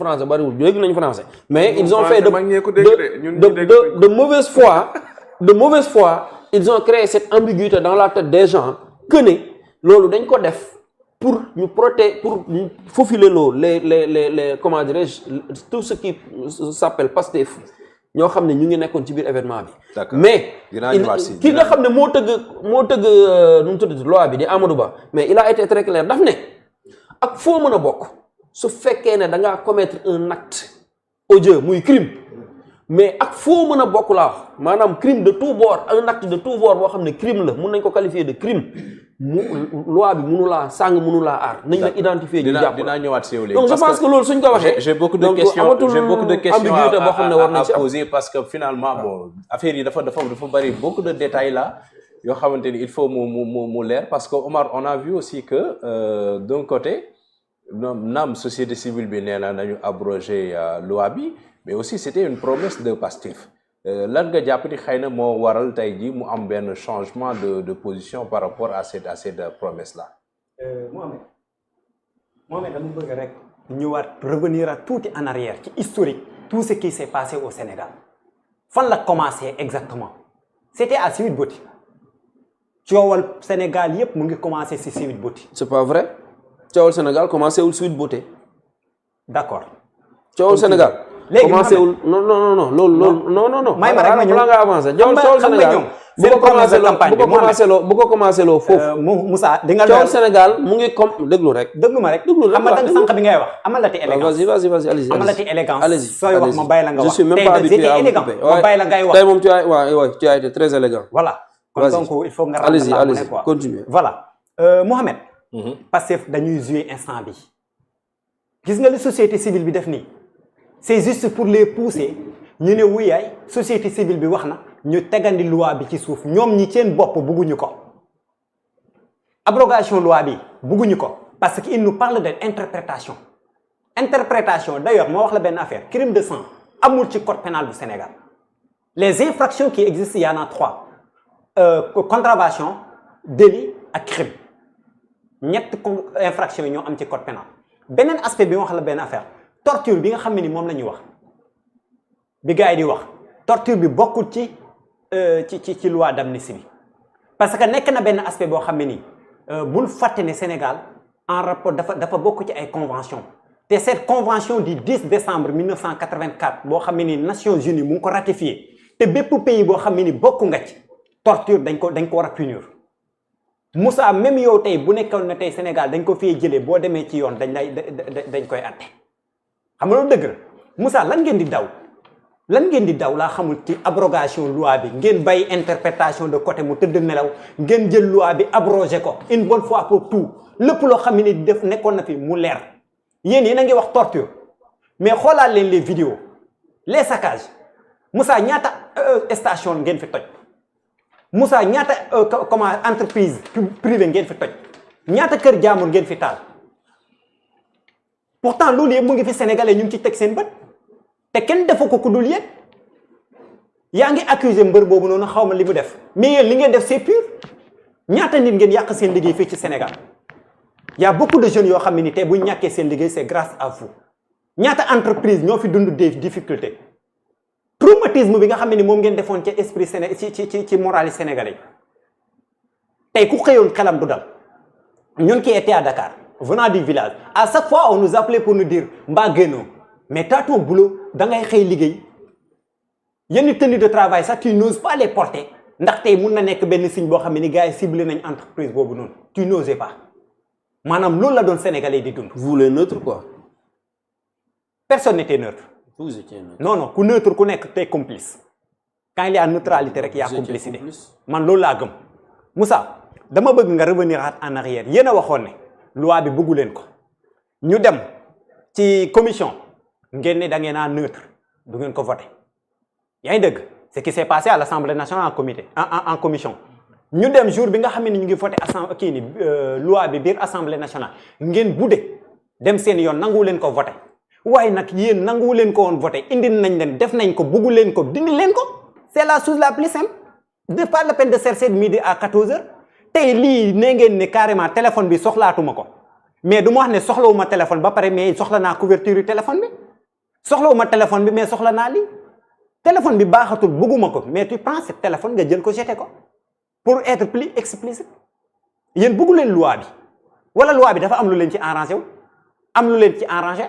français bariwul dégg nañ français mais ils ont fait de mauvaise foi ils ont créé cette ambiguïté dans la tête des gens que ne loolu dañ ko def pour ñu protéger pour ñu faufiler loo les comment dirais-je tout ce qui s'appelle Pastef ñoo xam ne ñu ngi nekkoon ci biir événement bi. mais ki nga xam ne moo tëgg nu mu tudd loi bi di Amadou Ba mais il a été très clair daf ne ak foo mën a bokk su fekkee ne da ngaa commettre un acte odieux muy crime mais ak foo mën a bokk laa wax maanaam crime de tout bord un acte de tout bord boo xam ne crime la mun nañ ko qualifier de crime mu loi bi mënu laa sàng mënu laa aar nañ la identifier ñu jàpp dinaa ñëwaat si yow léegi donc je pense que loolu suñ ko waxee j'ai beaucoup de questions à poser parce que finalement bon affaire yi dafa bari beaucoup de détails là yoo xamante ni il faut mu leer parce que Omar on a vu aussi que d'un côté naam société civile bi nee na nañu abroger loi bi mais aussi c'était une promesse de Pastef lan nga jàpp ni xëy na moo waral tey jii mu am benn changement de position par rapport à cette promesse là. Mohamed dama bëgg rek ñëwaat revenir à tuuti en arrière ci historique tout ce qui s'est passé au Sénégal fan la commencé exactement c'était à Sweet Beauty coowal Sénégal yépp mu ngi commencé ci Sweet Beauty. c'est pas vrai coowal Sénégal commencé wul Sweet Beauty. d'accord coowal Sénégal. léegi commencé wul non loolu non. may ma rek ma ñëw balaa nga avancé coowal Sénégal bu ko commencé loo foofu. Moussa di nga coowal Sénégal mu ngi comme déglu rek. déglu ma rek xam nga danga sànq bi ngay wax amalati élégance. vas-y allez-y. amalati élégance. allez-y sooy wax ma bàyyi la nga wax. je suis même pas habitué à vous couper. ma bàyyi la ngay wax. tey moom tu as été très élégant. voilà kon donc il faut nga allez-y continue. voilà Mohamed. Pastef dañuy jouer instant bi gis nga li société civile bi def nii c'est juste pour les pousser ñu ne wuyaay société civile bi wax na ñu tegandi loi bi ci suuf ñoom ñi seen bopp bugguñu ko abrogation loi bi bugguñu ko parce que il nous parle de interprétation d'ailleurs moo wax la benn affaire crime de sang amul ci code pénal du Sénégal les infractions qui existent il y en a 3 contravention délit ak crime ñett infractions yi ñoo am ci code pénal beneen aspect bi ma wax la benn affaire torture bi nga xam ne ni moom la ñuy wax bi gars yi di wax torture bi bokkul ci loi d'amnistie bi parce que nekk na benn aspect boo xam ne nii bul fàtte ne Sénégal en rapport dafa bokk ci ay convention te cette convention du 10 décembre 1984 boo xam ne ni Nations Unies mu ngi ko ratifié te bépp pays boo xam ne ni bokk nga ci torture dañ ko war a punir Moussa même yow tey bu nekkoon na tey Sénégal dañ ko fee jëlee boo demee ci yoon dañ koy atte xam nga loolu dëgg la Moussa lan ngeen di daw laa xamul ci abrogation loi bi ngeen bàyyi interprétation de côté mu tëdd nelaw ngeen jël loi bi abrogé ko une bonne fois pour tout lépp loo xam ne def nekkoon na fi mu leer yéen a ngi wax torture mais xoolaat leen les vidéos les saccages Moussa ñaata station ngeen fi toj Moussa ñaata comment entreprise privée ngeen fi toj ñaata kër jaamur ngeen fi taal pourtant loolu yëpp mu ngi fi sénégalais ñu ngi ci teg seen bët te kenn defu ko ku dul yéen yaa ngi accuser mbër boobu noonu xaw ma li mu def mais yéen li ngeen def c'est pur ñaata nit ngeen yàq seen liggéey fii ci Sénégal y a beaucoup de jeunes yoo xam ne ni tey bu ñu ñàkkee seen liggéey c'est grâce à vous ñaata entreprise ñoo fi dund des difficultés traumatisme bi nga xam ne ni moom ngeen defoon ci esprit ci morale sénégalais tey ku xëyoon xelam du dal ñun qui étaient à Dakar venant du village à chaque fois on nous appelait pour nous dire mbaa génnoo mais t'as ton boulot da ngay xëy liggéey yenn tenue de travail sax tu n'oses pas les porter ndax tey mun na nekk benn signe boo xam ne ni gars yi ciblé nañ entreprise boobu noonu tu n'osais pas maanaam loolu la doon sénégalais di dund. vous les neutres quoi. personne n'était neutre. vous étiez neutre. non ku neutre ku nekk tey complice quand il y a neutralité rek y a complicité man loolu laa gëm. Moussa dama bëgg nga revenir en arrière yéen a waxoon ne loi bi bëggu leen ko ñu dem ci commission ngeen ne da ngeen a neutre du ngeen ko voté yaa ngi dëgg ce qui s'est passé à l'Assemblée nationale en comité en commission ñu dem jour bi nga xam ne ñu ngi voté loi bi biir Assemblée nationale ngeen budde dem seen yoon nangu leen ko voté waaye nag yéen nangu leen ko woon voté indi nañ leen def nañ ko bëggu leen ko dindi leen ko c'est la chose la plus simple de pas la peine de chercher de midi à 14h tey lii nee ngeen ne carrément téléphone bi soxlaatuma ko mais du ma wax ne soxlawuma téléphone ba pare mais soxla naa couverture yu téléphone bi soxlawuma téléphone bi mais soxla naa lii téléphone bi baaxatul bëgguma ko mais tu prends ce téléphone nga jël ko jeté ko pour être plus explicite yéen bëggu leen loi bi wala loi bi dafa am lu leen ci arrangé wu am lu leen ci arrangé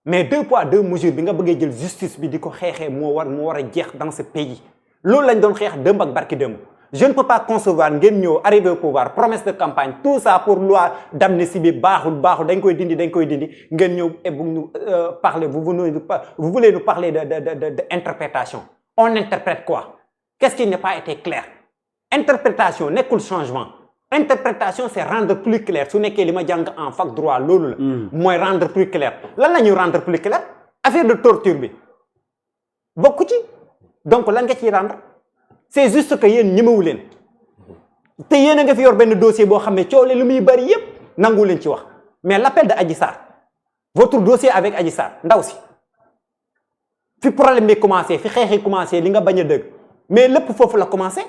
mais 2 poids 2 mesures bi nga bëggee jël justice bi di ko xeexee moo war a jeex dans ce pays loolu lañ doon xeex dëmb ak barki dëmb je ne peux pas concevoir ngeen ñëw arriver au pouvoir promesse de campagne tout ça pour loi d'amnistie bi baaxul dañ koy dindi ngeen ñëw et vous parler vous voulez nous parler de interprétation on interprète quoi qu'est-ce qui n'a pas été clair interprétation nekkul changement interprétation c'est rendre plus clair su nekkee li ma jàng en fac droit loolu la mooy rendre plus clair lan la ñuy rendre plus clair affaire de torture bi bokku ci donc lan nga ciy rendre c'est juste que yéen ñemewu leen te yéen a nga fi yor benn dossier boo xam ne coow li muy bari yépp nangu leen ci wax mais l'appel de Adji Sarr votre dossier avec Adji Sarr ndaw si fi problème bi commencé fi xeex yi commencé li nga bañ a dëgg mais lépp foofu la commencé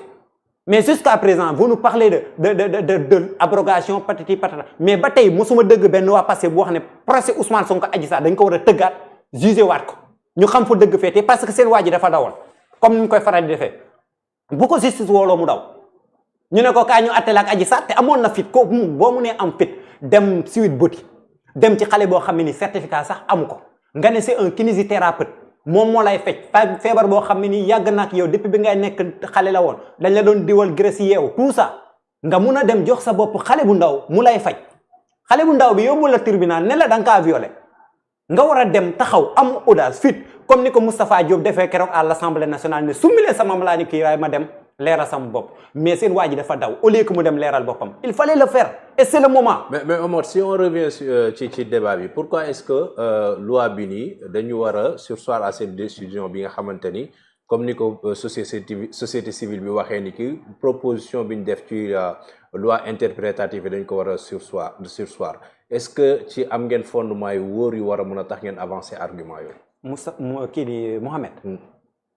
mais jusqu'à présent vous nous parlez de abrogation patati patata mais ba tey mosuma dëgg benn waa passé bu wax ne procès Ousmane Sonko Adji Sarr dañ ko war a tëggaat jugé waat ko ñu xam fa dëgg feete parce que seen waa ji dafa dawal comme ni ñu koy faral di defee bu ko justice wooloo mu daw ñu ne ko kaa ñu atteel ak Adji Sarr te amoon na fit ko boo mu nee am fit dem Sweet Beauty dem ci xale boo xam ne ni certificat sax amu ko nga ne c'est un kinésithérapeute moom moo lay fecc feebar boo xam ne ni yàgg na ak yow depuis bi ngay nekk xale la woon dañ la doon diwal graisse yeewu tout ça nga mun a dem jox sa bopp xale bu ndaw mu lay faj xale bu ndaw bi yóbbu la tribunal ne la da nga kaa violé nga war a dem taxaw am audace fit comme ni ko Moustapha Diop defee keroog à l'Assemblée nationale ne summilee sama malaa ni kii waaye ma dem leeral sama bopp mais seen waa ji dafa daw au lieu que mu dem leeral boppam il fallait le faire et c'est le moment. mais Omar si on revient ci débat bi pourquoi est-ce que loi bi nii dañu war a surseoir à cette décision bi nga xamante ni comme ni ko société civile bi waxee ni ki proposition bi ñu def ci loi interprétative dañ ko war a surseoir est-ce que ci am ngeen fondement yu wóor yu war a mën a tax ngeen avancer argument yooyu. kii di Mohamed.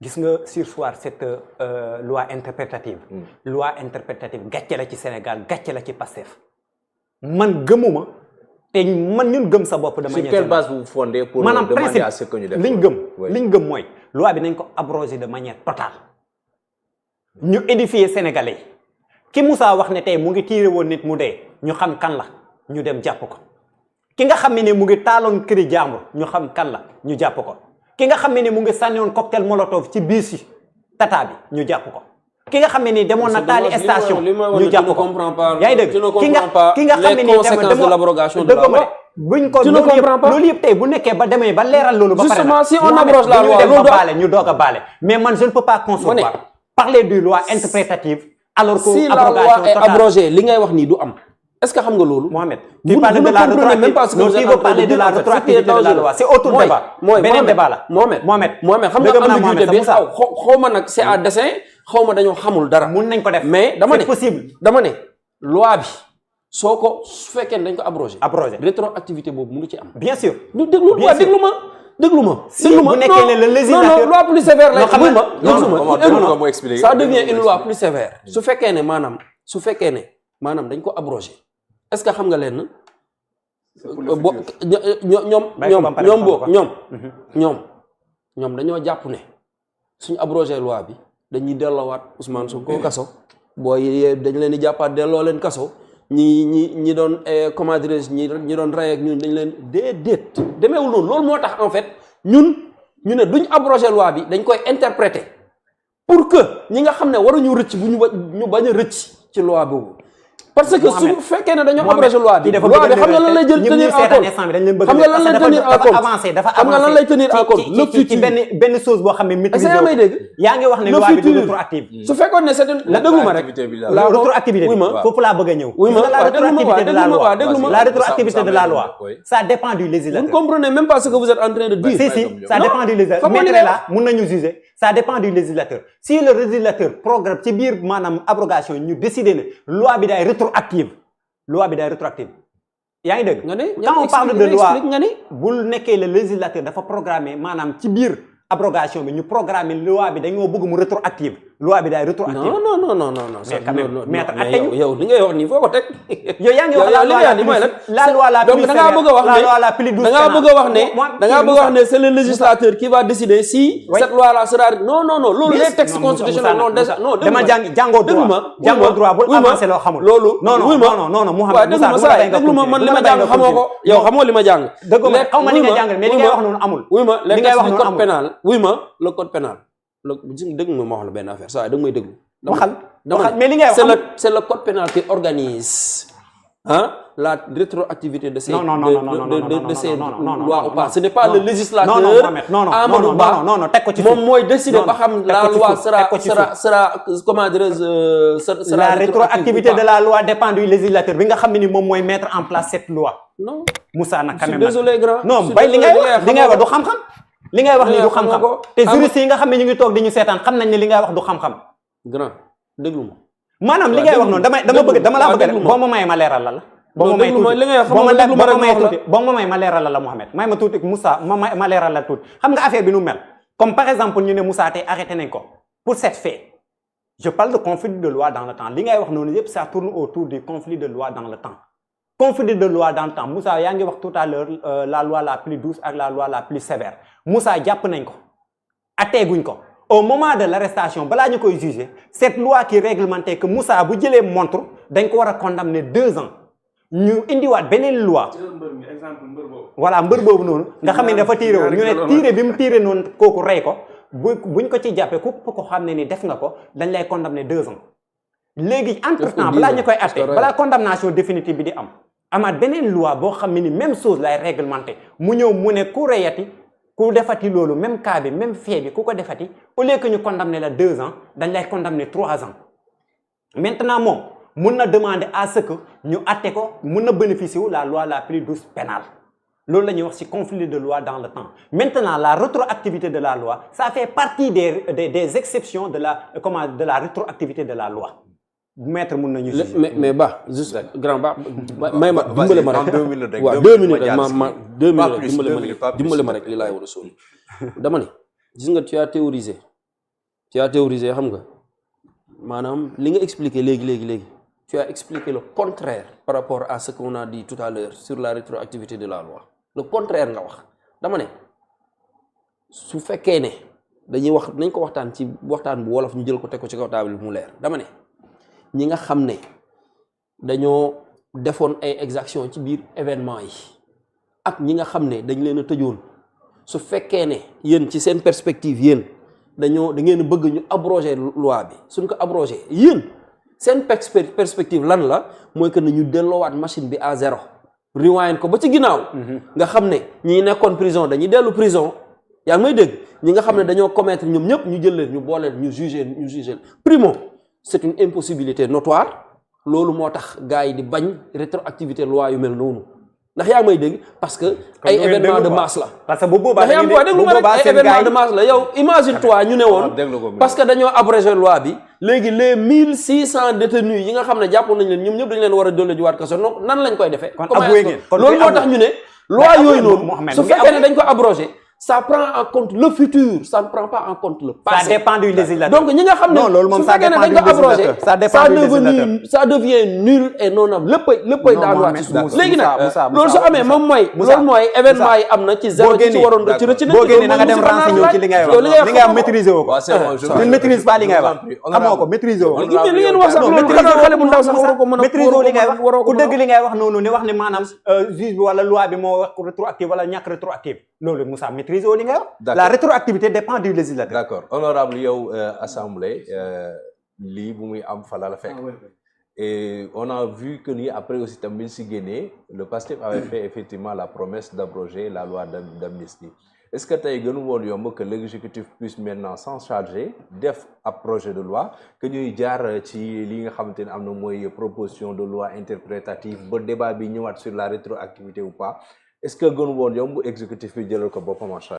gis nga surseoir cette loi interprétative. loi interprétative gàcce la ci Sénégal gàcce la ci Pastef. man gëmuma te man ñun gëm sa bopp. dama sur quelle base vous fondez pour demander à ce que ñu def liñ gëm mooy loi bi nañ ko abroger de manière totale. ñu édifier Sénégalais yi ki Moussa wax ne tey mu ngi tiire woon nit mu dee ñu xam kan la ñu dem jàpp ko ki nga xam ne mu ngi taaloon këri jàmbur ñu xam kan la ñu jàpp ko. ki nga xam ne mu ngi sànni woon cocktail molotov ci biir si tata bi ñu jàpp ko ki nga xam ne demoon na taali station ñu jàpp ko yaa ngi dégg ki nga xam ne demoon buñ ko loolu yëpp tey bu nekkee ba demee ba leeral loolu ba pare justement si on abroge la loi ñu doog a baale mais man je ne peux pas concevoir parler de loi interprétative alors que si la loi est abrogée li ngay wax nii du am est-ce que xam nga loolu Mohamed tu parles de la rétroactivité de la loi c'est autre débat beneen débat la Mohamed xam nga ambiguïté bi xaw ma nag c'est à dessein xaw ma dañoo xamul dara mun nañ ko def mais dama ne c'est possible dama ne loi bi soo ko su fekkee ne dañ ko abrogé rétroactivité boobu mu ngi ci am bien sûr ñu déglu ma bu nekkee le législateur non loi plus sévère la xam nga ça devient une loi plus sévère su fekkee ne maanaam dañ ko abrogé est-ce que xam nga leen ñoom dañoo jàpp ne suñu abrogé loi bi dañuy delloowaat Ousmane Sonko kaso booy dañ leen di jàppaat delloo leen kaso ñi doon comment dirais-je ñi doon rey ak ñun dañ leen déedéet demeewul noonu loolu moo tax en fait ñu ne duñ abrogé loi bi dañ koy interpréter pour que ñi nga xam ne waruñu rëcc ñu bañ a rëcc ci loi boobu parce que su fekkee ne dañoo abrogé loi bi xam nga lan lay jël tenir en compte xam nga lan lay tenir en compte xam nga lan lay tenir en compte le futur ci benn chose boo xam ne maîtrise may dégg yaa ngi wax ne loi bi du rétroactive su fekkoon ne c'est déglu ma rek la rétroactivité bi foofu laa bëgg a ñëw la rétroactivité de la loi ça dépend du législateur vous ne comprenez même pas ce que vous êtes en train de dire si ça dépend du législateur maître là mun nañu juger ça dépend du législateur si le législateur programme ci biir maanaam abrogation ñu décider ne loi bi day rétroactive yaa ngi dégg quand on parle de loi bul nekkee le législateur dafa programmer maanaam ci biir abrogation bi ñu programmer loi bi dañoo bëgg mu rétroactive loi bi day rétroactive. non. mais quand même maître yow li ngay wax nii foo ko teg. yow yaa ngi wax la loi la plus sévère, da ngaa bëgg a wax la loi la plus douce. da ngaa bëgg a wax ne c'est le législateur qui va décider si cette loi là sera non loolu les textes constitutionnels non dama jàngoo droit bu avancé loo xamul. loolu non Mouhamed Moussa déglu ma man li ma jàng xamoo ko yow xamoo li ma jàng. dëgg ma xaw ma li nga jàng mais li ngay wax noonu amul. li ngay wax noonu code pénal le code pénal dégg nga ma wax la benn affaire saa da nga may déglu. waxal mais li ngay wax c'est le code pénal qui organise la rétroactivité de ces lois ou pas. Ce n'est pas le législateur. non teg ko ci moom mooy décider ba xam la loi sera comment dirais-je la rétroactivité de la loi dépend du législateur bi nga xam ne ni moom mooy mettre en place cette loi. non Moussa nag quand même désolé grand. non bay li ngay wax du xam-xam. li ngay wax ni du xam-xam te juristes yi nga xam ne ñu ngi toog di ñu seetaan xam nañ ne li ngay wax du xam-xam. grand déglu ma. maanaam li ngay wax noonu dama laa bëgg boo ma mayee ma leeral la. boo ma may ma leeral la Mouhamed may ma tuuti Moussa ma leeral la tuuti xam nga affaire bi nu mel comme par exemple ñu ne Moussa tey arrêté nañ ko pour cette fait je parle de conflit de loi dans le temps li ngay wax noonu yëpp ça tourne autour du conflit de loi dans le temps. conflit de loi dans le temps Moussa yaa ngi wax tout à l'heure la loi la plus douce ak la loi la plus sévère Moussa jàpp nañ ko atteeguñ ko au moment de l'arrestation balaa ñu koy juger cette loi qui réglementait que Moussa bu jëlee montre dañ ko war a condamner 2 ans ñu indiwaat beneen loi. voilà mbër boobu noonu nga xam ne dafa tiire woon ñu ne tiire bi mu tiire noonu kooku rey ko buñ ko ci jàppee ku ko xam ne ni def nga ko dañ lay condamner 2 ans léegi entre temps balaa ñu koy atte balaa condamnation définitive bi di am amaat beneen loi boo xam ne ni même chose lay réglementé mu ñëw mu ne ku reyati ku defati loolu même cas bi même fait bi ku ko defati au lieu que ñu condamner la 2 ans dañ lay condamner 3 ans maintenant moom mun na demander à ce que ñu atte ko mun na bénéficier wu la loi la plus douce pénale loolu la ñuy wax ci conflit de loi dans le temps maintenant la rétroactivité de la loi ça fait partie des exceptions de la rétroactivité de la loi maître mun nañu mais ba juste grand ba may ma dimbale ma rek waaw 2 minutes rek ma 2 minutes dimbale ma rek li laay war a sóoli dama ne gis nga tu as théorisé xam nga maanaam li nga expliqué léegi tu as expliqué le contraire par rapport à ce qu'on a dit tout à l'heure sur la rétroactivité de la loi le contraire nga wax dama ne su fekkee ne nañ ko waxtaan ci waxtaan bu wolof ñu jël ko teg ko ci kaw table bi mu leer dama ne ñi nga xam ne dañoo defoon ay exactions ci biir événement yi ak ñi nga xam ne dañ leen a tëjoon su fekkee ne yéen ci seen perspective yéen da ngeen bëgg ñu abroger loi bi suñ ko abroger yéen seen perspective lan la mooy que ne ñu delloowaat machine bi à 0 rewind ko ba ci ginnaaw nga xam ne ñi nekkoon prison dañuy dellu prison yaa ngi may dégg ñi nga xam ne dañoo commettre ñoom ñëpp ñu jël leen ñu boole ñu juger primo c'est une impossibilité notoire loolu moo tax gars yi di bañ rétroactivité loi yu mel noonu ndax yaa may dégg parce que ay événement de masse la parce que bu boobaa ndax yaa déglu ma rek ay événement de masse la yow imagine toi ñu ne woon parce que dañoo abrogé loi bi léegi les 1600 détenus yi nga xam ne jàppoon nañ leen ñoom ñëpp dañ leen war a dolli jiwaat kaso non nan lañ koy defee loolu moo tax ñu ne loi yooyu noonu su fekkee ne dañ ko abrogé ça prend en compte le futur ça ne prend pas en compte le passé. Ça dépend du législateur. Donc ñi nga xam ne su fekkee ne dañ ko abrogé ça devient nul et non am léppay daanuwaat ci suuf. léegi nag loolu su amee moom mooy événement yi am na ci zéro ci waroon ci rëcc na. boo génnee na nga dem renseigner ci li ngay wax li ngay maîtriser woo ko. tu ne maîtrises pas li ngay wax xamoo ko maîtriser woo ko. li ngeen wax sax loolu xale bu ndaw sax waroo ko mën a maîtriser li ngay wax ku dëgg li ngay wax noonu ne wax ne maanaam juge bi wala loi bi moo wax rétroactive wala ñàkk rétroactive loolu Moussa la rétroactivité dépend du législateur. D'accord. Honorable yow assemblée lii bu muy am fala la fekk. Et on a vu que ni après aussi tamit si génnee le PASTEF avait fait effectivement la promesse d'abroger la loi d'amnistie. Est-ce que tey gënu woon yomb que l'exécutif puisse maintenant s'en charger def ab projet de loi que ñuy jaar ci li nga xamante ne am na mooy proposition de loi interprétative ba débat bi ñëwaat sur la rétroactivité ou pas est-ce que gënu woon yomb exécutif bi jëlal ko boppam en charge